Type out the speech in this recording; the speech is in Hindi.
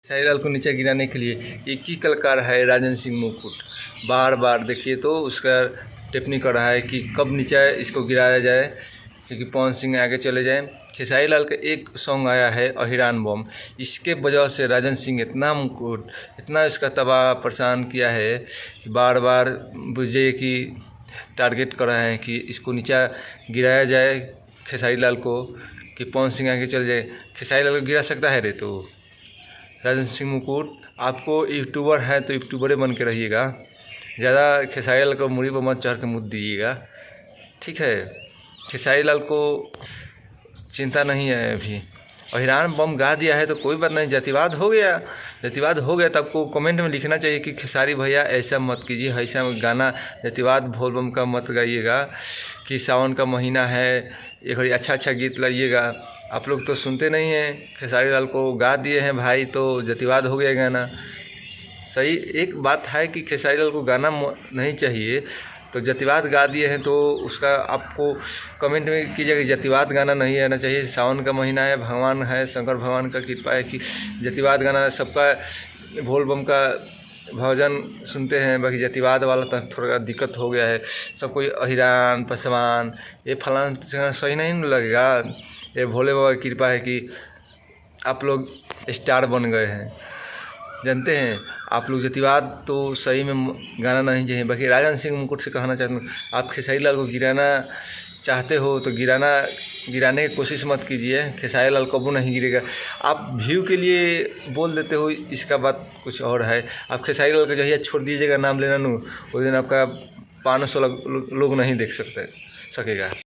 खेसारी लाल को नीचे गिराने के लिए एक ही कलाकार है, राजन सिंह मुकुट। बार बार देखिए तो उसका टिप्पणी कर रहा है कि कब नीचे इसको गिराया जाए क्योंकि पवन सिंह आगे चले जाए। खेसारी लाल का एक सॉन्ग आया है अहिरान बम, इसके वजह से राजन सिंह इतना मुकुट इतना इसका तबाह परेशान किया है कि बार बार बुझे कि टारगेट कर रहे हैं कि इसको नीचे गिराया जाए खेसारी लाल को, कि पवन सिंह आगे चले जाए। खेसारी लाल को गिरा सकता है रे तो राजन सिंह मुकुट, आपको यूट्यूबर है तो यूट्यूबर बन के रहिएगा, ज़्यादा खेसारी लाल को मुड़ी पर मत चढ़ के मुद्द दीजिएगा, ठीक है। खेसारी लाल को चिंता नहीं है अभी, अहिरान बम गा दिया है तो कोई बात नहीं, जातिवाद हो गया। जातिवाद हो गया तो आपको कमेंट में लिखना चाहिए कि खेसारी भैया ऐसा मत कीजिए, ऐसा गाना जातिवाद भोल बम का मत गाइएगा, कि सावन का महीना है, एक अच्छा गीत लाइएगा। आप लोग तो सुनते नहीं हैं, खेसारी लाल को गा दिए हैं भाई तो जातिवाद हो गया गाना। सही एक बात है कि खेसारी लाल को गाना नहीं चाहिए, तो जातिवाद गा दिए हैं तो उसका आपको कमेंट में कीजिएगा कि जातिवाद गाना नहीं आना चाहिए। सावन का महीना है, भगवान है, शंकर भगवान का कृपा है कि जातिवाद गाना सबका भोल बम का भजन सुनते हैं, बाकी जातिवाद वाला तो थोड़ा दिक्कत हो गया है। सब कोई अहिरान पासवान ये फलान सही नहीं लगेगा। ये भोले बाबा की कृपा है कि आप लोग स्टार बन गए हैं, जानते हैं। आप लोग जातिवाद तो सही में गाना नहीं चाहिए। बाकी राजन सिंह मुकुट से कहना चाहता हूँ, आप खेसारी लाल को गिराना चाहते हो तो गिराने की कोशिश मत कीजिए, खेसारी लाल कबू नहीं गिरेगा। आप व्यू के लिए बोल देते हो, इसका बात कुछ और है। आप खेसारी लाल को जहिया छोड़ दीजिएगा नाम लेना उस दिन आपका 500 लोग नहीं देख सकेगा।